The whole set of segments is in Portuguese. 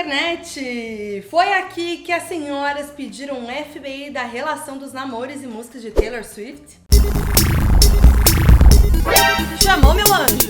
internet! Foi aqui que as senhoras pediram um FBI da relação dos namoros e músicas de Taylor Swift? Chamou, meu anjo!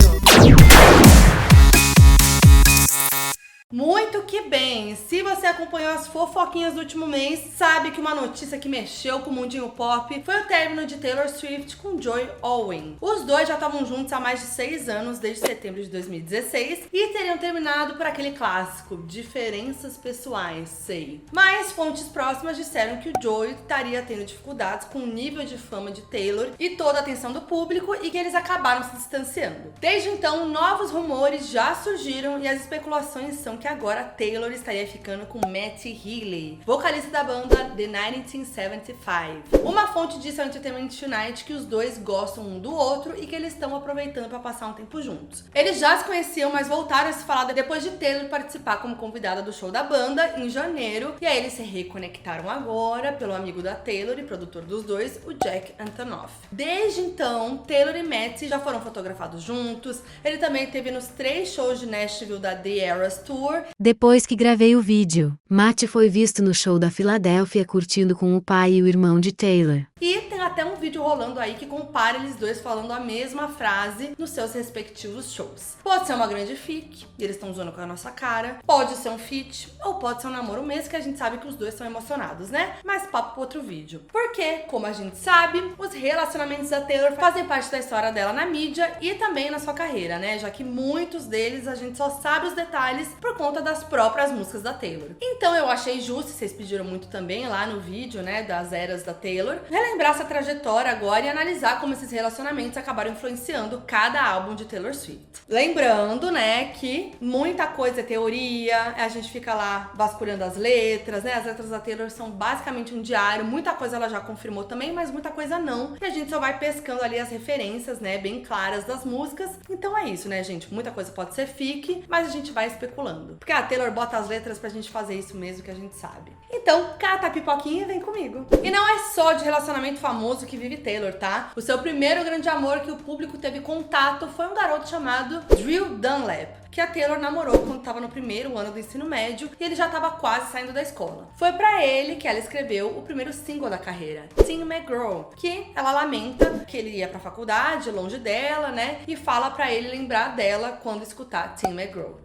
Muito que bem! Se você acompanhou as fofoquinhas do último mês, sabe que uma notícia que mexeu com o mundinho pop foi o término de Taylor Swift com Joey Alwyn. Os dois já estavam juntos há mais de 6 anos, desde setembro de 2016, e teriam terminado por aquele clássico, diferenças pessoais, sei. Mas fontes próximas disseram que o Joey estaria tendo dificuldades com o nível de fama de Taylor e toda a atenção do público, e que eles acabaram se distanciando. Desde então, novos rumores já surgiram e as especulações são que agora Taylor estaria ficando com Matty Healy, vocalista da banda The 1975. Uma fonte disse ao Entertainment Tonight que os dois gostam um do outro e que eles estão aproveitando para passar um tempo juntos. Eles já se conheciam, mas voltaram a se falar depois de Taylor participar como convidada do show da banda em janeiro, e aí eles se reconectaram agora pelo amigo da Taylor e produtor dos dois, o Jack Antonoff. Desde então, Taylor e Matty já foram fotografados juntos. Ele também esteve nos 3 shows de Nashville da The Eras Tour. Depois que gravei o vídeo, Matty foi visto no show da Filadélfia curtindo com o pai e o irmão de Taylor. E tem até um vídeo rolando aí que compara eles dois falando a mesma frase nos seus respectivos shows. Pode ser uma grande fic, e eles estão zoando com a nossa cara. Pode ser um feat, ou pode ser um namoro mesmo, que a gente sabe que os dois são emocionados, né? Mas papo para outro vídeo. Porque, como a gente sabe, os relacionamentos da Taylor fazem parte da história dela na mídia e também na sua carreira, né? Já que muitos deles a gente só sabe os detalhes por conta das próprias músicas da Taylor. Então eu achei justo, vocês pediram muito também lá no vídeo, né, das eras da Taylor, relembrar essa trajetória agora e analisar como esses relacionamentos acabaram influenciando cada álbum de Taylor Swift. Lembrando, né, que muita coisa é teoria, a gente fica lá vasculhando as letras, né, as letras da Taylor são basicamente um diário, muita coisa ela já confirmou também, mas muita coisa não, e a gente só vai pescando ali as referências, né, bem claras das músicas. Então é isso, né, gente, muita coisa pode ser fic, mas a gente vai especulando. Porque a Taylor bota as letras pra gente fazer isso mesmo que a gente sabe. Então, cata a pipoquinha e vem comigo. E não é só de relacionamento famoso que vive Taylor, tá? O seu primeiro grande amor que o público teve contato foi um garoto chamado Drew Dunlap, que a Taylor namorou quando estava no primeiro ano do ensino médio e ele já estava quase saindo da escola. Foi pra ele que ela escreveu o primeiro single da carreira, Tim McGraw, que ela lamenta que ele ia pra faculdade, longe dela, né? E fala pra ele lembrar dela quando escutar Tim McGraw.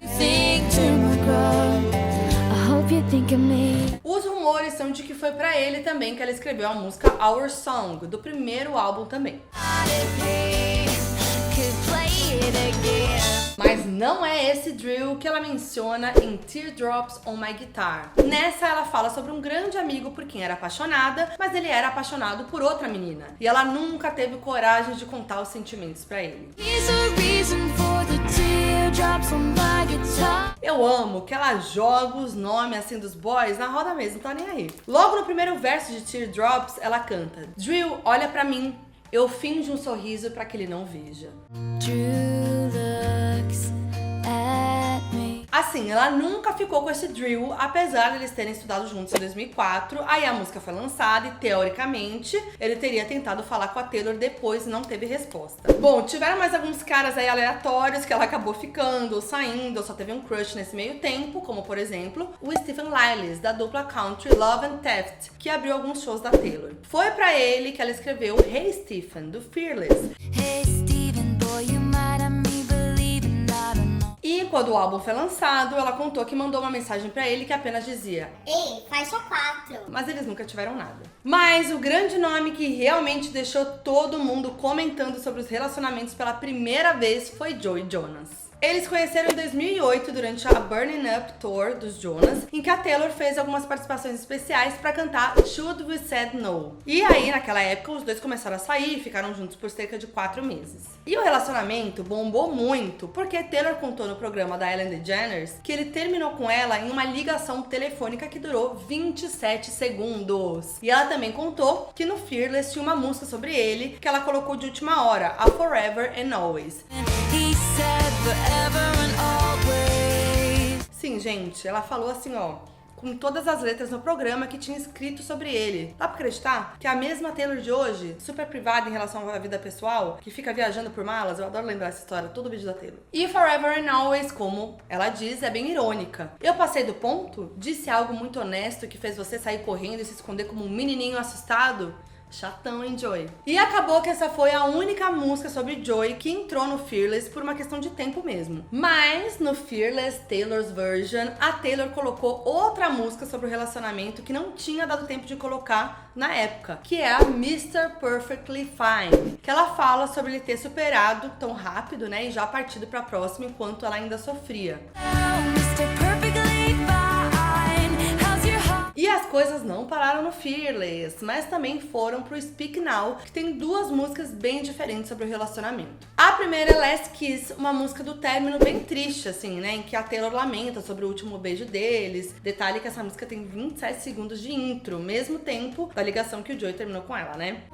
Os rumores são de que foi pra ele também que ela escreveu a música Our Song, do primeiro álbum também. Mas não é esse Drew que ela menciona em Teardrops on My Guitar. Nessa ela fala sobre um grande amigo por quem era apaixonada, mas ele era apaixonado por outra menina. E ela nunca teve coragem de contar os sentimentos pra ele. Eu amo que ela joga os nomes assim dos boys na roda mesmo, não tá nem aí. Logo no primeiro verso de Teardrops, ela canta: Drew, olha pra mim, eu finjo um sorriso pra que ele não veja. Assim, ela nunca ficou com esse Drew, apesar de eles terem estudado juntos em 2004. Aí a música foi lançada e, teoricamente, ele teria tentado falar com a Taylor depois e não teve resposta. Bom, tiveram mais alguns caras aí aleatórios que ela acabou ficando ou saindo, ou só teve um crush nesse meio tempo, como, por exemplo, o Stephen Lillis, da dupla country Love and Theft, que abriu alguns shows da Taylor. Foi pra ele que ela escreveu Hey Stephen, do Fearless. Hey Stephen, boy, you might have me believing, I don't know. E quando o álbum foi lançado, ela contou que mandou uma mensagem pra ele que apenas dizia: Ei, faixa 4. Mas eles nunca tiveram nada. Mas o grande nome que realmente deixou todo mundo comentando sobre os relacionamentos pela primeira vez foi Joey Jonas. Eles se conheceram em 2008 durante a Burning Up Tour dos Jonas, em que a Taylor fez algumas participações especiais pra cantar Should We Said No. E aí, naquela época, os dois começaram a sair e ficaram juntos por cerca de 4 meses. E o relacionamento bombou muito, porque Taylor contou no programa da Ellen DeGeneres que ele terminou com ela em uma ligação telefônica que durou 27 segundos. E ela também contou que no Fearless tinha uma música sobre ele que ela colocou de última hora, a Forever and Always. Sim, gente, ela falou assim, ó: com todas as letras no programa que tinha escrito sobre ele. Dá pra acreditar que a mesma Taylor de hoje, super privada em relação à vida pessoal, que fica viajando por malas, eu adoro lembrar essa história, todo vídeo da Taylor. E Forever and Always, como ela diz, é bem irônica. Eu passei do ponto? Disse algo muito honesto que fez você sair correndo e se esconder como um menininho assustado? Chatão, hein, Joy? E acabou que essa foi a única música sobre Joy que entrou no Fearless por uma questão de tempo mesmo. Mas no Fearless Taylor's Version, a Taylor colocou outra música sobre o relacionamento que não tinha dado tempo de colocar na época, que é a Mr. Perfectly Fine, que ela fala sobre ele ter superado tão rápido, né, e já partido pra próxima enquanto ela ainda sofria. E as coisas não pararam no Fearless, mas também foram pro Speak Now, que tem duas músicas bem diferentes sobre o relacionamento. A primeira é Last Kiss, uma música do término bem triste, assim, né, em que a Taylor lamenta sobre o último beijo deles. Detalhe que essa música tem 27 segundos de intro, mesmo tempo da ligação que o Joey terminou com ela, né?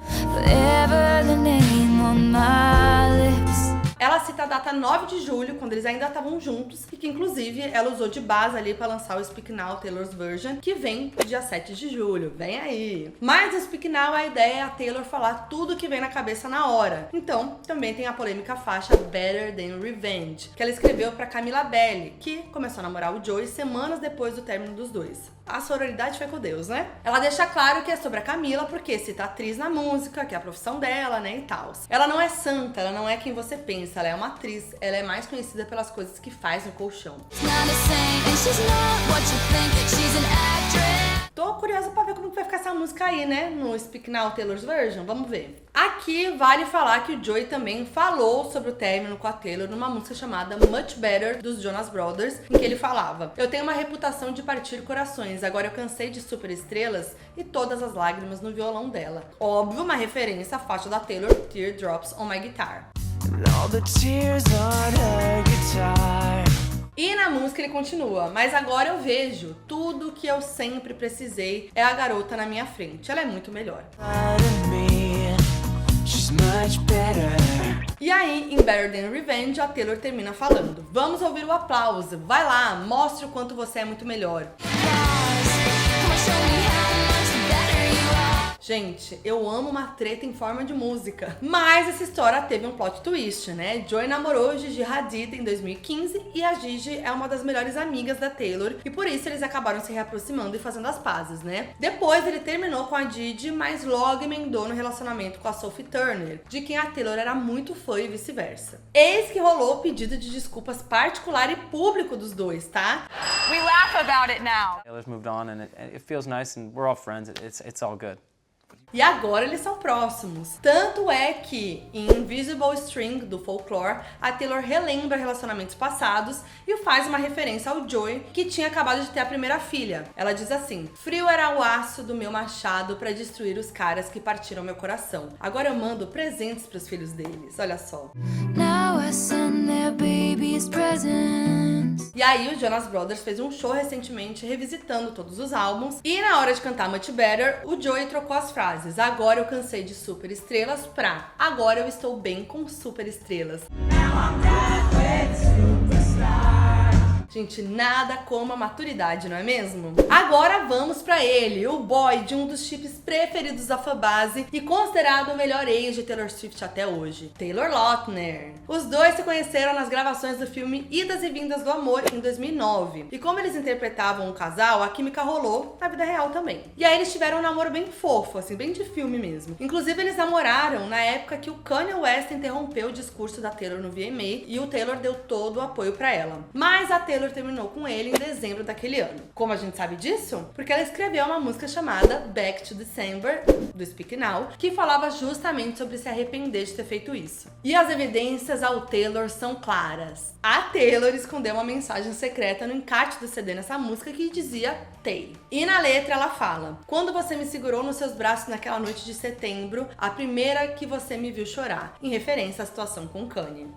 Ela cita a data 9 de julho, quando eles ainda estavam juntos, e que inclusive ela usou de base ali pra lançar o Speak Now Taylor's Version, que vem dia 7 de julho, vem aí. Mas no Speak Now a ideia é a Taylor falar tudo que vem na cabeça na hora. Então, também tem a polêmica faixa Better Than Revenge, que ela escreveu pra Camila Belli, que começou a namorar o Joey semanas depois do término dos dois. A sororidade foi com Deus, né? Ela deixa claro que é sobre a Camila, porque cita a atriz na música, que é a profissão dela, né, e tal. Ela não é santa, ela não é quem você pensa, ela é uma atriz. Ela é mais conhecida pelas coisas que faz no colchão. Tô curiosa pra ver como que vai ficar essa música aí, né, no Speak Now Taylor's Version, vamos ver. Aqui vale falar que o Joey também falou sobre o término com a Taylor numa música chamada Much Better, dos Jonas Brothers, em que ele falava: eu tenho uma reputação de partir corações, agora eu cansei de super estrelas e todas as lágrimas no violão dela. Óbvio, uma referência à faixa da Taylor, Teardrops on My Guitar. E na música ele continua: mas agora eu vejo, tudo que eu sempre precisei é a garota na minha frente, ela é muito melhor. E aí, em Better Than Revenge, a Taylor termina falando: vamos ouvir o aplauso, vai lá, mostre o quanto você é muito melhor. Gente, eu amo uma treta em forma de música. Mas essa história teve um plot twist, né? Joey namorou Gigi Hadid em 2015 e a Gigi é uma das melhores amigas da Taylor e por isso eles acabaram se reaproximando e fazendo as pazes, né? Depois ele terminou com a Gigi, mas logo emendou no relacionamento com a Sophie Turner, de quem a Taylor era muito fã e vice-versa. Eis que rolou o pedido de desculpas particular e público dos dois, tá? We laugh about it now. Taylor's moved on and it feels nice and we're all friends. It's all good. E agora eles são próximos. Tanto é que em Invisible String, do Folklore, a Taylor relembra relacionamentos passados e faz uma referência ao Joey, que tinha acabado de ter a primeira filha. Ela diz assim: frio era o aço do meu machado pra destruir os caras que partiram meu coração. Agora eu mando presentes pros filhos deles, olha só. Now I send their babies presents. E aí o Jonas Brothers fez um show recentemente revisitando todos os álbuns e na hora de cantar Much Better, o Joey trocou as frases: agora eu cansei de super estrelas pra agora eu estou bem com super estrelas. Gente, nada como a maturidade, não é mesmo? Agora vamos pra ele, o boy de um dos chips preferidos da fanbase e considerado o melhor ex de Taylor Swift até hoje, Taylor Lautner. Os dois se conheceram nas gravações do filme Idas e Vindas do Amor em 2009. E como eles interpretavam um casal, a química rolou na vida real também. E aí eles tiveram um namoro bem fofo, assim, bem de filme mesmo. Inclusive eles namoraram na época que o Kanye West interrompeu o discurso da Taylor no VMA e o Taylor deu todo o apoio pra ela. Mas a Taylor terminou com ele em dezembro daquele ano. Como a gente sabe disso? Porque ela escreveu uma música chamada Back to December, do Speak Now, que falava justamente sobre se arrepender de ter feito isso. E as evidências ao Taylor são claras. A Taylor escondeu uma mensagem secreta no encarte do CD nessa música que dizia Tay. E na letra ela fala: quando você me segurou nos seus braços naquela noite de setembro, a primeira que você me viu chorar, em referência à situação com Kanye.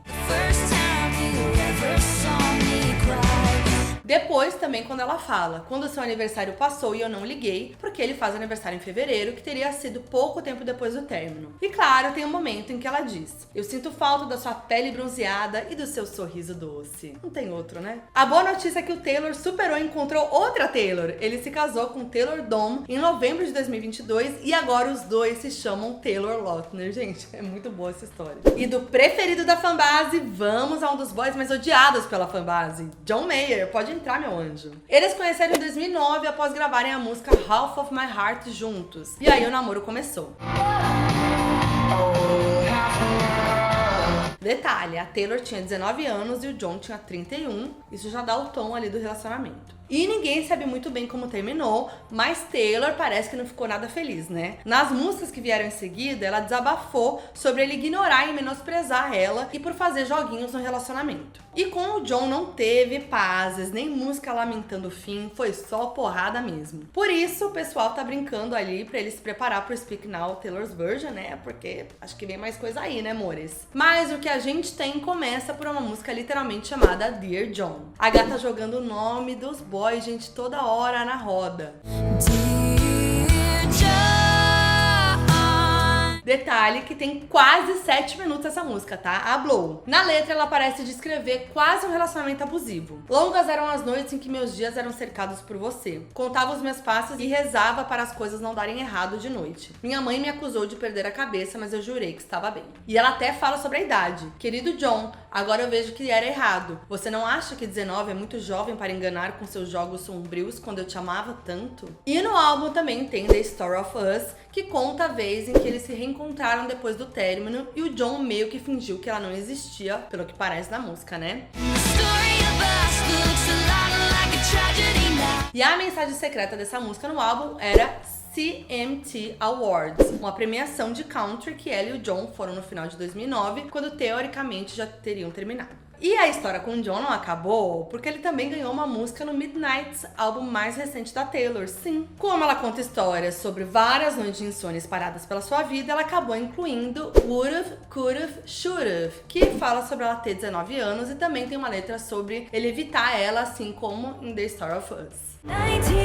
Depois também quando ela fala, quando seu aniversário passou e eu não liguei, porque ele faz aniversário em fevereiro, que teria sido pouco tempo depois do término. E claro, tem um momento em que ela diz, eu sinto falta da sua pele bronzeada e do seu sorriso doce. Não tem outro, né? A boa notícia é que o Taylor superou e encontrou outra Taylor. Ele se casou com Taylor Dome em novembro de 2022 e agora os dois se chamam Taylor Lautner. Gente, é muito boa essa história. E do preferido da fanbase, vamos a um dos boys mais odiados pela fanbase, John Mayer. Pode entrar, meu anjo. Eles conheceram em 2009 após gravarem a música Half of My Heart juntos. E aí o namoro começou. Detalhe, a Taylor tinha 19 anos e o John tinha 31. Isso já dá o tom ali do relacionamento. E ninguém sabe muito bem como terminou, mas Taylor parece que não ficou nada feliz, né? Nas músicas que vieram em seguida, ela desabafou sobre ele ignorar e menosprezar ela e por fazer joguinhos no relacionamento. E com o John não teve pazes, nem música lamentando o fim, foi só porrada mesmo. Por isso, o pessoal tá brincando ali pra ele se preparar pro Speak Now, Taylor's Version, né? Porque acho que vem mais coisa aí, né, amores? Mas o que a gente tem começa por uma música literalmente chamada Dear John. A gata jogando o nome dos boys, gente, toda hora na roda. Detalhe que tem quase 7 minutos essa música, tá? A Blow. Na letra, ela parece descrever quase um relacionamento abusivo. Longas eram as noites em que meus dias eram cercados por você. Contava os meus passos e rezava para as coisas não darem errado de noite. Minha mãe me acusou de perder a cabeça, mas eu jurei que estava bem. E ela até fala sobre a idade. Querido John, agora eu vejo que era errado. Você não acha que 19 é muito jovem para enganar com seus jogos sombrios quando eu te amava tanto? E no álbum também tem The Story of Us, que conta a vez em que eles se reencontraram depois do término e o John meio que fingiu que ela não existia, pelo que parece na música, né? E a mensagem secreta dessa música no álbum era CMT Awards, uma premiação de country que ela e o John foram no final de 2009, quando teoricamente já teriam terminado. E a história com o John não acabou, porque ele também ganhou uma música no Midnights, álbum mais recente da Taylor, sim. Como ela conta histórias sobre várias noites de insônia espalhadas pela sua vida, ela acabou incluindo Would've, Could've, Should've, que fala sobre ela ter 19 anos e também tem uma letra sobre ele evitar ela, assim como em The Story of Us. 19,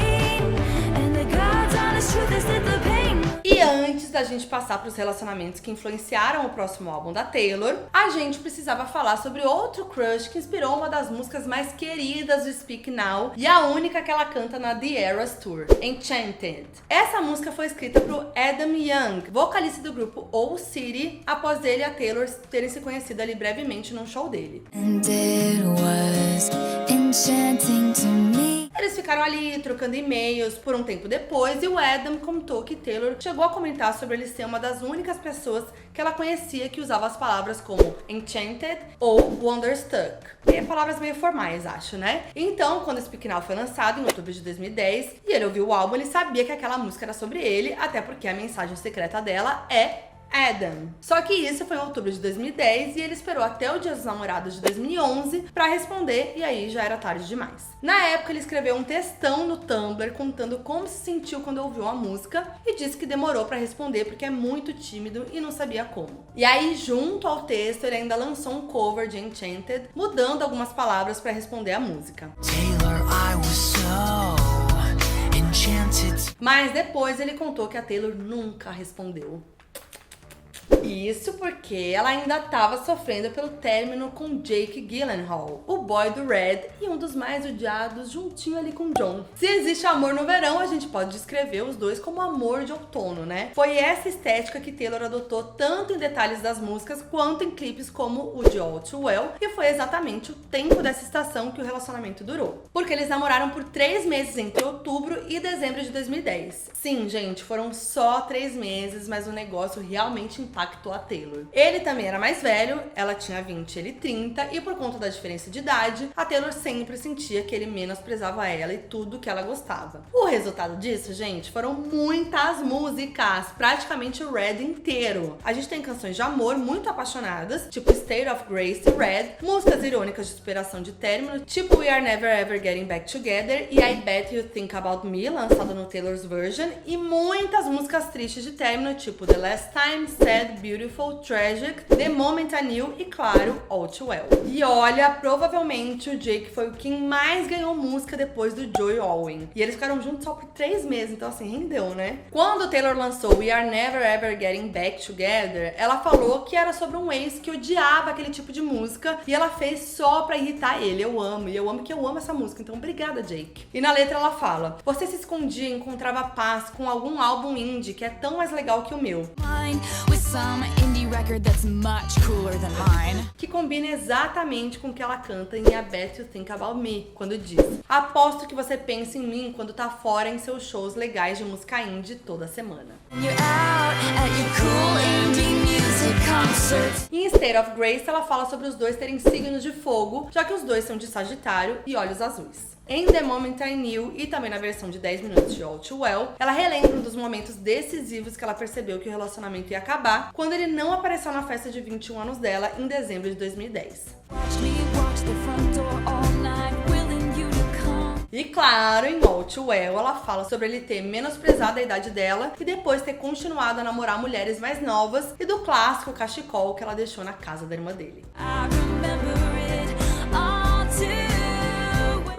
and the God's honest truth is that the pain... E antes da gente passar para os relacionamentos que influenciaram o próximo álbum da Taylor, a gente precisava falar sobre outro crush que inspirou uma das músicas mais queridas do Speak Now e a única que ela canta na The Eras Tour, Enchanted. Essa música foi escrita pro Adam Young, vocalista do grupo Owl City, após ele e a Taylor terem se conhecido ali brevemente num show dele. And it was enchanting to me. Eles ficaram ali trocando e-mails por um tempo depois e o Adam contou que Taylor chegou a comentar sobre ele ser uma das únicas pessoas que ela conhecia que usava as palavras como enchanted ou wonderstruck. E palavras meio formais, acho, né? Então, quando o Speak Now foi lançado em outubro de 2010 e ele ouviu o álbum, ele sabia que aquela música era sobre ele, até porque a mensagem secreta dela é Adam. Só que isso foi em outubro de 2010 e ele esperou até o Dia dos Namorados de 2011 pra responder e aí já era tarde demais. Na época ele escreveu um textão no Tumblr contando como se sentiu quando ouviu a música e disse que demorou pra responder porque é muito tímido e não sabia como. E aí junto ao texto ele ainda lançou um cover de Enchanted, mudando algumas palavras pra responder a música. Taylor, I was so enchanted. Mas depois ele contou que a Taylor nunca respondeu. Isso porque ela ainda estava sofrendo pelo término com Jake Gyllenhaal, o boy do Red e um dos mais odiados, juntinho ali com John. Se existe amor no verão, a gente pode descrever os dois como amor de outono, né? Foi essa estética que Taylor adotou tanto em detalhes das músicas quanto em clipes como o de All Too Well, e foi exatamente o tempo dessa estação que o relacionamento durou. Porque eles namoraram por 3 meses entre outubro e dezembro de 2010. Sim, gente, foram só 3 meses, mas o negócio realmente impactou a Taylor. Ele também era mais velho, ela tinha 20, ele 30, e por conta da diferença de idade, a Taylor sempre sentia que ele menosprezava ela e tudo que ela gostava. O resultado disso, gente, foram muitas músicas, praticamente o Red inteiro. A gente tem canções de amor muito apaixonadas, tipo State of Grace e Red, músicas irônicas de superação de término, tipo We Are Never Ever Getting Back Together e I Bet You Think About Me, lançada no Taylor's Version, e muitas músicas tristes de término, tipo The Last Time, Sad Beautiful, Tragic, The Moment I Knew e, claro, All Too Well. E olha, provavelmente o Jake foi o quem mais ganhou música depois do Joey Alwyn. E eles ficaram juntos só por 3 meses, então assim, rendeu, né? Quando Taylor lançou We Are Never Ever Getting Back Together, ela falou que era sobre um ex que odiava aquele tipo de música e ela fez só pra irritar ele. Eu amo essa música, então obrigada, Jake. E na letra ela fala: você se escondia e encontrava paz com algum álbum indie que é tão mais legal que o meu. Que combina exatamente com o que ela canta em I Bet You Think About Me, quando diz: aposto que você pensa em mim quando tá fora em seus shows legais de música indie toda semana. Em State of Grace, ela fala sobre os dois terem signos de fogo, já que os dois são de Sagitário e olhos azuis. Em The Moment I Knew e também na versão de 10 minutos de All Too Well, ela relembra um dos momentos decisivos que ela percebeu que o relacionamento ia acabar quando ele não apareceu na festa de 21 anos dela em dezembro de 2010. E claro, em All Too Well, ela fala sobre ele ter menosprezado a idade dela e depois ter continuado a namorar mulheres mais novas e do clássico cachecol que ela deixou na casa da irmã dele.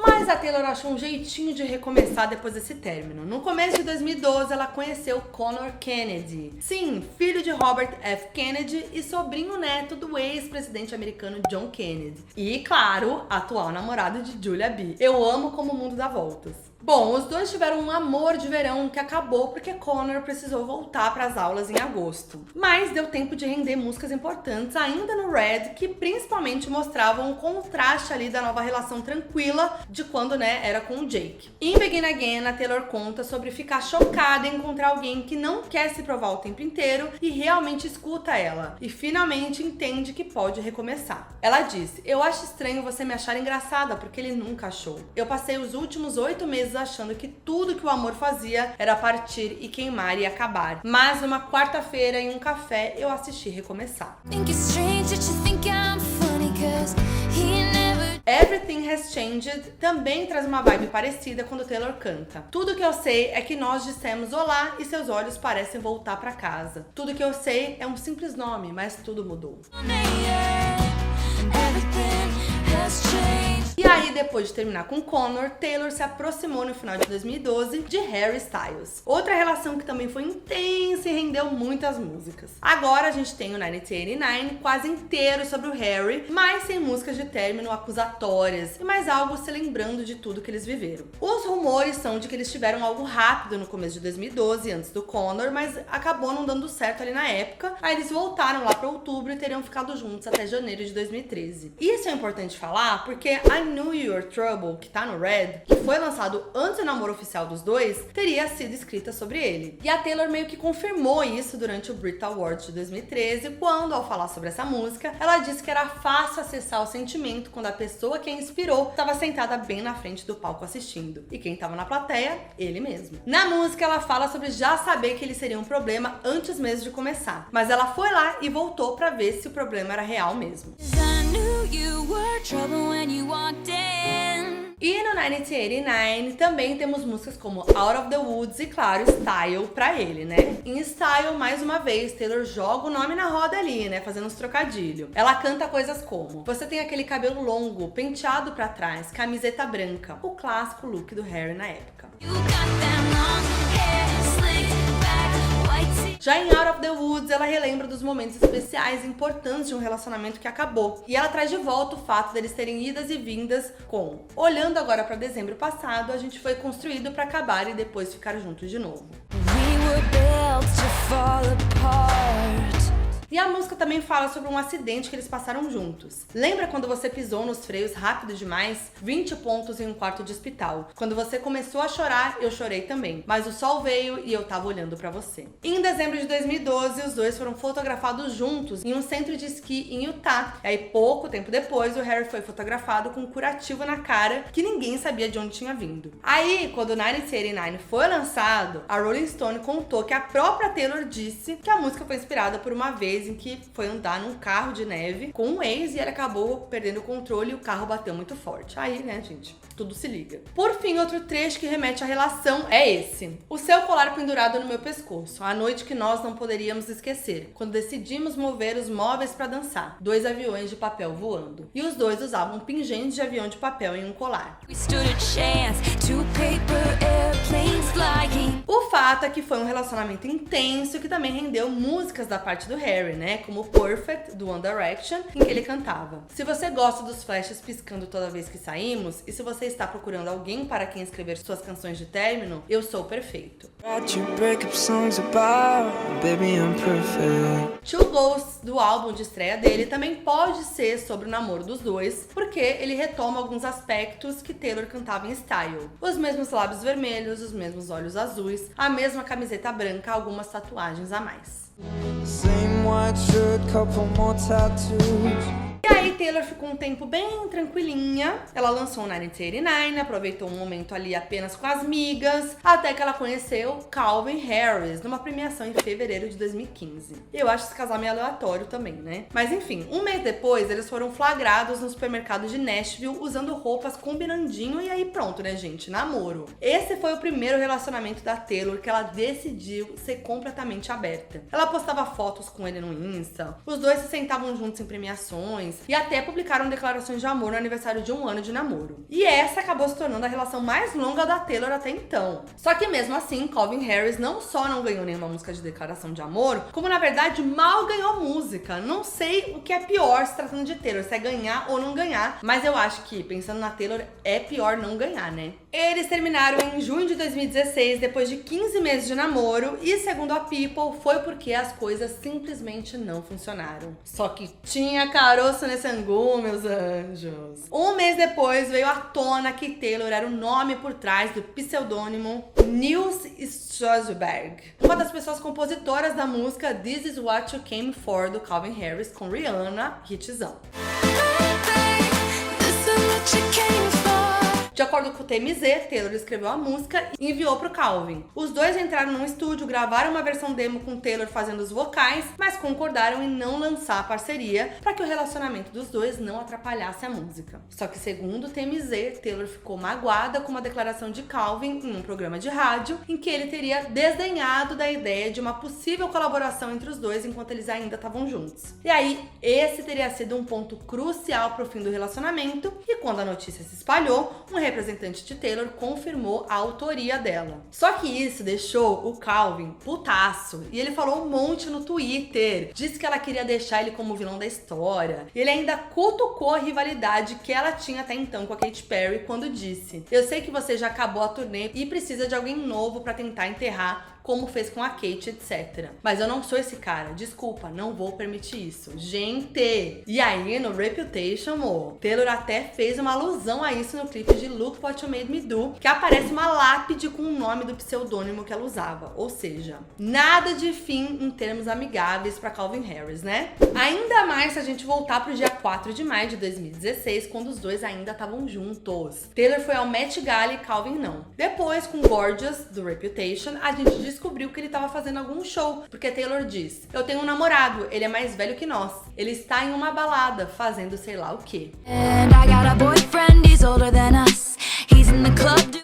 Mas a Taylor achou um jeitinho de recomeçar depois desse término. No começo de 2012, ela conheceu Conor Kennedy. Sim, filho de Robert F. Kennedy e sobrinho neto do ex-presidente americano John Kennedy. E, claro, atual namorado de Julia B. Eu amo como o mundo dá voltas. Bom, os dois tiveram um amor de verão que acabou porque Conor precisou voltar para as aulas em agosto. Mas deu tempo de render músicas importantes ainda no Red, que principalmente mostravam o contraste ali da nova relação tranquila de quando, era com o Jake. Em Begin Again, a Taylor conta sobre ficar chocada em encontrar alguém que não quer se provar o tempo inteiro e realmente escuta ela. E finalmente entende que pode recomeçar. Ela disse: eu acho estranho você me achar engraçada porque ele nunca achou. Eu passei os últimos 8 meses achando que tudo que o amor fazia era partir e queimar e acabar. Mas numa quarta-feira, em um café, eu assisti recomeçar. Everything Has Changed também traz uma vibe parecida quando Taylor canta. Tudo que eu sei é que nós dissemos olá e seus olhos parecem voltar pra casa. Tudo que eu sei é um simples nome, mas tudo mudou. E aí, depois de terminar com Conor, Taylor se aproximou no final de 2012 de Harry Styles. Outra relação que também foi intensa e rendeu muitas músicas. Agora a gente tem o 1989 quase inteiro sobre o Harry, mas sem músicas de término acusatórias e mais algo se lembrando de tudo que eles viveram. Os rumores são de que eles tiveram algo rápido no começo de 2012, antes do Conor, mas acabou não dando certo ali na época. Aí eles voltaram lá para outubro e teriam ficado juntos até janeiro de 2013. Isso é importante falar porque I Knew Your Trouble, que tá no Red, que foi lançado antes do namoro oficial dos dois, teria sido escrita sobre ele. E a Taylor meio que confirmou isso durante o Brit Awards de 2013, quando, ao falar sobre essa música, ela disse que era fácil acessar o sentimento quando a pessoa que a inspirou estava sentada bem na frente do palco assistindo. E quem estava na plateia? Ele mesmo. Na música, ela fala sobre já saber que ele seria um problema antes mesmo de começar. Mas ela foi lá e voltou pra ver se o problema era real mesmo. E no 1989 também temos músicas como Out of the Woods e, claro, Style pra ele, né? Em Style, mais uma vez, Taylor joga o nome na roda ali, né? Fazendo uns trocadilhos. Ela canta coisas como: você tem aquele cabelo longo, penteado pra trás, camiseta branca. O clássico look do Harry na época. Já em Out of the Woods, ela relembra dos momentos especiais e importantes de um relacionamento que acabou. E ela traz de volta o fato deles terem idas e vindas com: olhando agora para dezembro passado, a gente foi construído para acabar e depois ficar juntos de novo. E a música também fala sobre um acidente que eles passaram juntos. Lembra quando você pisou nos freios rápido demais? 20 pontos em um quarto de hospital. Quando você começou a chorar, eu chorei também. Mas o sol veio e eu tava olhando pra você. Em dezembro de 2012, os dois foram fotografados juntos em um centro de esqui em Utah. E aí, pouco tempo depois, o Harry foi fotografado com um curativo na cara que ninguém sabia de onde tinha vindo. Aí, quando o 1989 foi lançado, a Rolling Stone contou que a própria Taylor disse que a música foi inspirada por uma vez vez em que foi andar num carro de neve com um ex e ele acabou perdendo o controle e o carro bateu muito forte. Aí, né, gente, tudo se liga. Por fim, outro trecho que remete à relação é esse. O seu colar pendurado no meu pescoço, a noite que nós não poderíamos esquecer, quando decidimos mover os móveis para dançar. 2 aviões de papel voando. E os dois usavam pingentes de avião de papel em um colar. We stood a chance, 2 paper airplanes flying. O fato é que foi um relacionamento intenso que também rendeu músicas da parte do Harry, né? Como Perfect, do One Direction, em que ele cantava. Se você gosta dos flashes piscando toda vez que saímos, e se você está procurando alguém para quem escrever suas canções de término, eu sou perfeito. Two Ghosts, do álbum de estreia dele, também pode ser sobre o namoro dos dois, porque ele retoma alguns aspectos que Taylor cantava em Style. Os mesmos lábios vermelhos, os mesmos olhos azuis, a mesma camiseta branca, algumas tatuagens a mais. Same white shirt, couple more tattoos. E aí Taylor ficou um tempo bem tranquilinha, ela lançou o 1989, aproveitou um momento ali apenas com as migas, até que ela conheceu Calvin Harris, numa premiação em fevereiro de 2015. Eu acho esse casal meio aleatório também, né? Mas enfim, um mês depois eles foram flagrados no supermercado de Nashville usando roupas combinandinho e aí pronto, né, gente? Namoro. Esse foi o primeiro relacionamento da Taylor que ela decidiu ser completamente aberta. Ela postava fotos com ele no Insta, os dois se sentavam juntos em premiações, e até publicaram declarações de amor no aniversário de 1 ano de namoro. E essa acabou se tornando a relação mais longa da Taylor até então. Só que mesmo assim, Calvin Harris não só não ganhou nenhuma música de declaração de amor, como na verdade mal ganhou música. Não sei o que é pior se tratando de Taylor, se é ganhar ou não ganhar, mas eu acho que, pensando na Taylor, é pior não ganhar, né? Eles terminaram em junho de 2016, depois de 15 meses de namoro, e segundo a People, foi porque as coisas simplesmente não funcionaram. Só que tinha caroço nesse angu, meus anjos. Um mês depois veio à tona que Taylor era o nome por trás do pseudônimo Nils Strasberg, uma das pessoas compositoras da música This Is What You Came For, do Calvin Harris, com Rihanna, hitzão. De acordo com o TMZ, Taylor escreveu a música e enviou pro Calvin. Os dois entraram num estúdio, gravaram uma versão demo com Taylor fazendo os vocais, mas concordaram em não lançar a parceria para que o relacionamento dos dois não atrapalhasse a música. Só que segundo o TMZ, Taylor ficou magoada com uma declaração de Calvin em um programa de rádio em que ele teria desdenhado da ideia de uma possível colaboração entre os dois enquanto eles ainda estavam juntos. E aí, esse teria sido um ponto crucial pro fim do relacionamento, e quando a notícia se espalhou, um representante de Taylor confirmou a autoria dela. Só que isso deixou o Calvin putaço, e ele falou um monte no Twitter. Disse que ela queria deixar ele como vilão da história. E ele ainda cutucou a rivalidade que ela tinha até então com a Katy Perry quando disse: "Eu sei que você já acabou a turnê e precisa de alguém novo pra tentar enterrar como fez com a Kate, etc. Mas eu não sou esse cara, desculpa, não vou permitir isso." Gente! E aí, no Reputation, Taylor até fez uma alusão a isso no clipe de Look What You Made Me Do, que aparece uma lápide com o nome do pseudônimo que ela usava. Ou seja, nada de fim em termos amigáveis pra Calvin Harris, né? Ainda mais se a gente voltar pro dia 4 de maio de 2016, quando os dois ainda estavam juntos. Taylor foi ao Met Gala e Calvin não. Depois, com Gorgeous, do Reputation, a gente descobriu que ele estava fazendo algum show, porque Taylor diz: "Eu tenho um namorado, ele é mais velho que nós. Ele está em uma balada, fazendo sei lá o quê."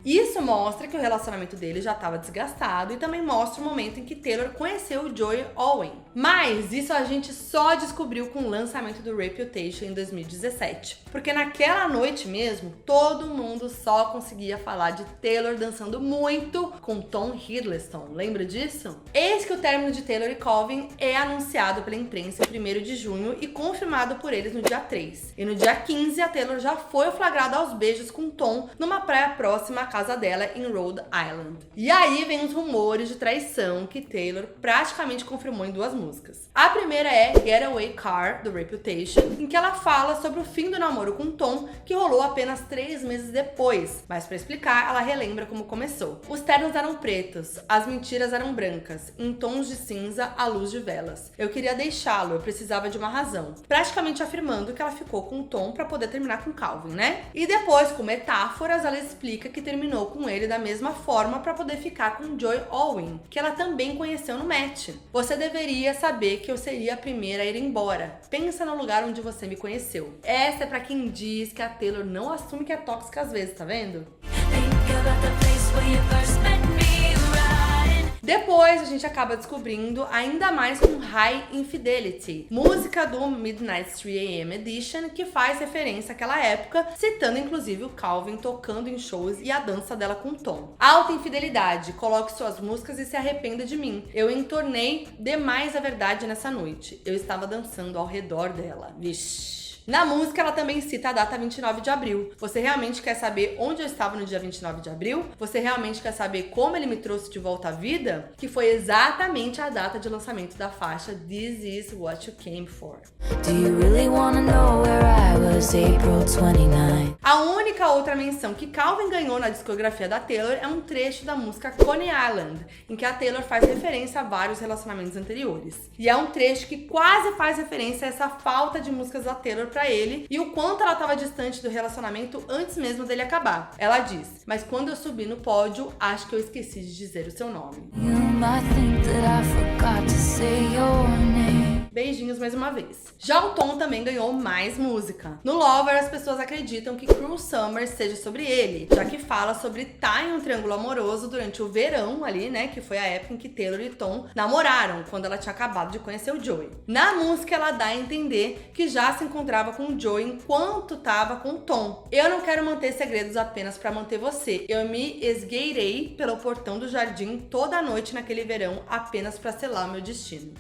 Isso mostra que o relacionamento dele já estava desgastado e também mostra o momento em que Taylor conheceu o Joey Owen. Mas isso a gente só descobriu com o lançamento do Reputation em 2017. Porque naquela noite mesmo, todo mundo só conseguia falar de Taylor dançando muito com Tom Hiddleston. Lembra disso? Eis que o término de Taylor e Calvin é anunciado pela imprensa em 1º de junho e confirmado por eles no dia 3. E no dia 15, a Taylor já foi flagrada aos beijos com Tom numa praia próxima à casa dela em Rhode Island. E aí vem os rumores de traição que Taylor praticamente confirmou em 2 músicas. A primeira é Getaway Car, do Reputation, em que ela fala sobre o fim do namoro com Tom, que rolou apenas 3 meses depois. Mas pra explicar, ela relembra como começou. Os ternos eram pretos, as mentiras eram brancas, em tons de cinza à luz de velas. Eu queria deixá-lo, eu precisava de uma razão. Praticamente afirmando que ela ficou com o Tom pra poder terminar com Calvin, né? E depois, com metáforas, ela explica que terminou com ele da mesma forma para poder ficar com Joy Owen, que ela também conheceu no match. Você deveria saber que eu seria a primeira a ir embora. Pensa no lugar onde você me conheceu. Essa é pra quem diz que a Taylor não assume que é tóxica às vezes, tá vendo? Think about the place where you first met me, riding. Depois a gente acaba descobrindo ainda mais com High Infidelity, música do Midnight 3 AM Edition, que faz referência àquela época, citando inclusive o Calvin tocando em shows e a dança dela com Tom. Alta infidelidade, coloque suas músicas e se arrependa de mim. Eu entornei demais a verdade nessa noite. Eu estava dançando ao redor dela. Vixe. Na música, ela também cita a data 29 de abril. Você realmente quer saber onde eu estava no dia 29 de abril? Você realmente quer saber como ele me trouxe de volta à vida? Que foi exatamente a data de lançamento da faixa This Is What You Came For. Do you really wanna know where I was April 29? A única outra menção que Calvin ganhou na discografia da Taylor é um trecho da música Coney Island, em que a Taylor faz referência a vários relacionamentos anteriores. E é um trecho que quase faz referência a essa falta de músicas da Taylor pra ele e o quanto ela estava distante do relacionamento antes mesmo dele acabar. Ela diz: mas quando eu subi no pódio, acho que eu esqueci de dizer o seu nome. You might think that I forgot to say your name. Beijinhos mais uma vez. Já o Tom também ganhou mais música. No Lover, as pessoas acreditam que Cruel Summer seja sobre ele, já que fala sobre estar em um triângulo amoroso durante o verão ali, né, que foi a época em que Taylor e Tom namoraram, quando ela tinha acabado de conhecer o Joey. Na música, ela dá a entender que já se encontrava com o Joey enquanto tava com o Tom. Eu não quero manter segredos apenas pra manter você. Eu me esgueirei pelo portão do jardim toda a noite naquele verão apenas pra selar meu destino.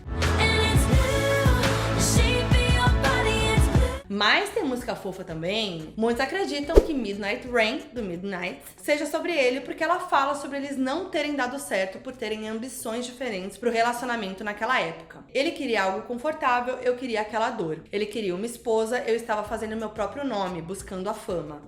Mas tem música fofa também. Muitos acreditam que Midnight Rain, do Midnight, seja sobre ele porque ela fala sobre eles não terem dado certo por terem ambições diferentes pro relacionamento naquela época. Ele queria algo confortável, eu queria aquela dor. Ele queria uma esposa, eu estava fazendo meu próprio nome, buscando a fama.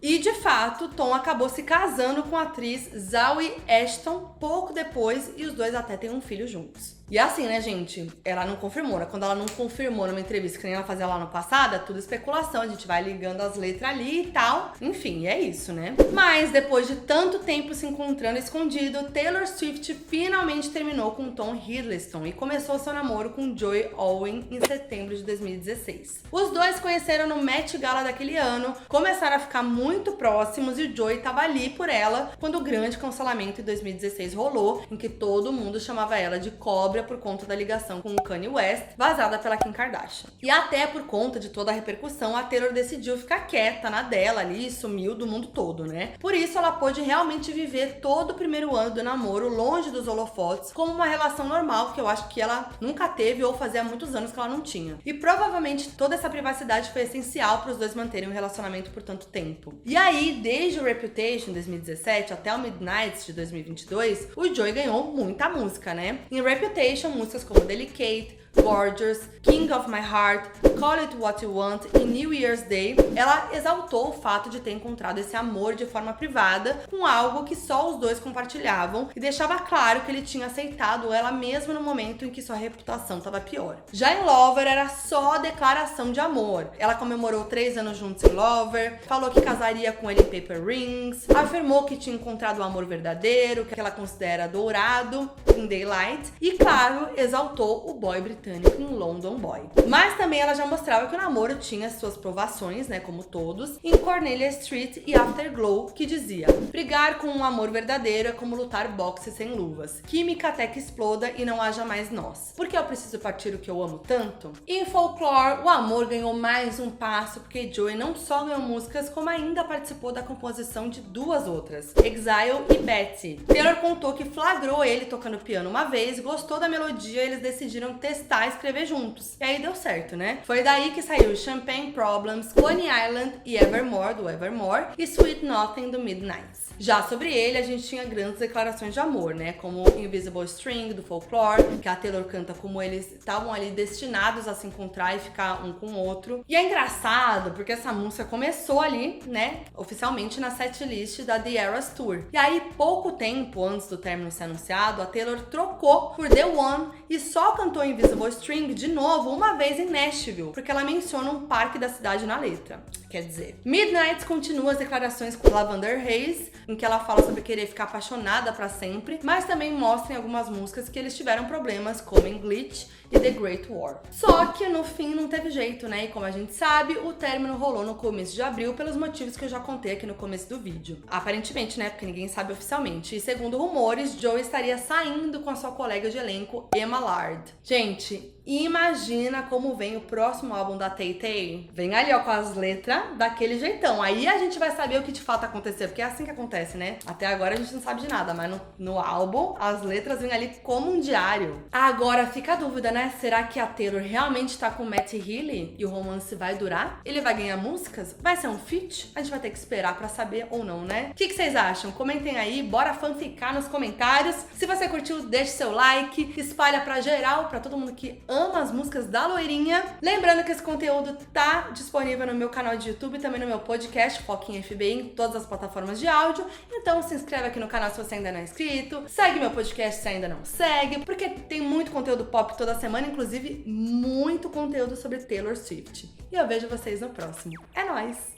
E de fato, Tom acabou se casando com a atriz Zawe Ashton pouco depois e os dois até têm um filho juntos. E assim, né, gente? Ela não confirmou, né? Quando ela não confirmou numa entrevista que nem ela fazia lá no passado, é tudo especulação, a gente vai ligando as letras ali e tal. Enfim, é isso, né? Mas depois de tanto tempo se encontrando escondido, Taylor Swift finalmente terminou com Tom Hiddleston e começou seu namoro com Joy Owen em setembro de 2016. Os dois conheceram no Met Gala daquele ano, começaram a ficar muito próximos e o Joey tava ali por ela quando o grande cancelamento em 2016 rolou, em que todo mundo chamava ela de cobra por conta da ligação com o Kanye West, vazada pela Kim Kardashian. E até por conta de toda a repercussão, a Taylor decidiu ficar quieta na dela ali e sumiu do mundo todo, né? Por isso ela pôde realmente viver todo o primeiro ano do namoro longe dos holofotes, como uma relação normal, que eu acho que ela nunca teve ou fazia muitos anos que ela não tinha. E provavelmente toda essa privacidade foi essencial para os dois manterem um relacionamento por tanto tempo. E aí, desde o Reputation 2017 até o Midnight de 2022, o Joey ganhou muita música, né? Em Reputation, músicas como Delicate, Gorgeous, King of My Heart, Call It What You Want e New Year's Day, ela exaltou o fato de ter encontrado esse amor de forma privada com algo que só os dois compartilhavam e deixava claro que ele tinha aceitado ela mesmo no momento em que sua reputação estava pior. Já em Lover era só declaração de amor. Ela comemorou 3 anos juntos em Lover, falou que casaria com ele em Paper Rings, afirmou que tinha encontrado o amor verdadeiro, que ela considera dourado em Daylight e, claro, exaltou o boy britânico em London Boy. Mas também ela já mostrava que o namoro tinha suas provações, né, como todos, em Cornelia Street e Afterglow, que dizia: brigar com um amor verdadeiro é como lutar boxe sem luvas. Química até que exploda e não haja mais nós. Por que eu preciso partir o que eu amo tanto? Em Folklore, o amor ganhou mais um passo porque Joey não só ganhou músicas, como ainda participou da composição de 2 outras, Exile e Betty. Taylor contou que flagrou ele tocando piano uma vez, gostou da melodia e eles decidiram testar e escrever juntos. E aí deu certo, né? Foi daí que saiu Champagne Problems, Coney Island e Evermore, do Evermore, e Sweet Nothing, do Midnight. Já sobre ele, a gente tinha grandes declarações de amor, né? Como Invisible String, do Folklore, que a Taylor canta como eles estavam ali destinados a se encontrar e ficar um com o outro. E é engraçado, porque essa música começou ali, né? Oficialmente na setlist da The Eras Tour. E aí, pouco tempo antes do término ser anunciado, a Taylor trocou por The One e só cantou Invisible usou string de novo uma vez em Nashville, porque ela menciona um parque da cidade na letra. Quer dizer, Midnight continua as declarações com Lavender Haze, em que ela fala sobre querer ficar apaixonada pra sempre, mas também mostra em algumas músicas que eles tiveram problemas, como em Glitch e The Great War. Só que no fim não teve jeito, né? E como a gente sabe, o término rolou no começo de abril pelos motivos que eu já contei aqui no começo do vídeo. Aparentemente, né? Porque ninguém sabe oficialmente. E segundo rumores, Joe estaria saindo com a sua colega de elenco, Emma Lard. Gente, imagina como vem o próximo álbum da Tay Tay. Vem ali, ó, com as letras daquele jeitão. Aí a gente vai saber o que de fato aconteceu, porque é assim que acontece, né? Até agora a gente não sabe de nada, mas no álbum as letras vêm ali como um diário. Agora fica a dúvida, né? Será que a Taylor realmente tá com o Matt Healy e o romance vai durar? Ele vai ganhar músicas? Vai ser um feat? A gente vai ter que esperar pra saber ou não, né? O que vocês acham? Comentem aí, bora fanficar nos comentários. Se você curtiu, deixe seu like, espalha pra geral, pra todo mundo que ama as músicas da loirinha. Lembrando que esse conteúdo tá disponível no meu canal de YouTube e também no meu podcast, Foquinha FBI, em todas as plataformas de áudio. Então se inscreve aqui no canal se você ainda não é inscrito, segue meu podcast se ainda não segue, porque tem muito conteúdo pop toda semana, inclusive muito conteúdo sobre Taylor Swift. E eu vejo vocês no próximo. É nóis!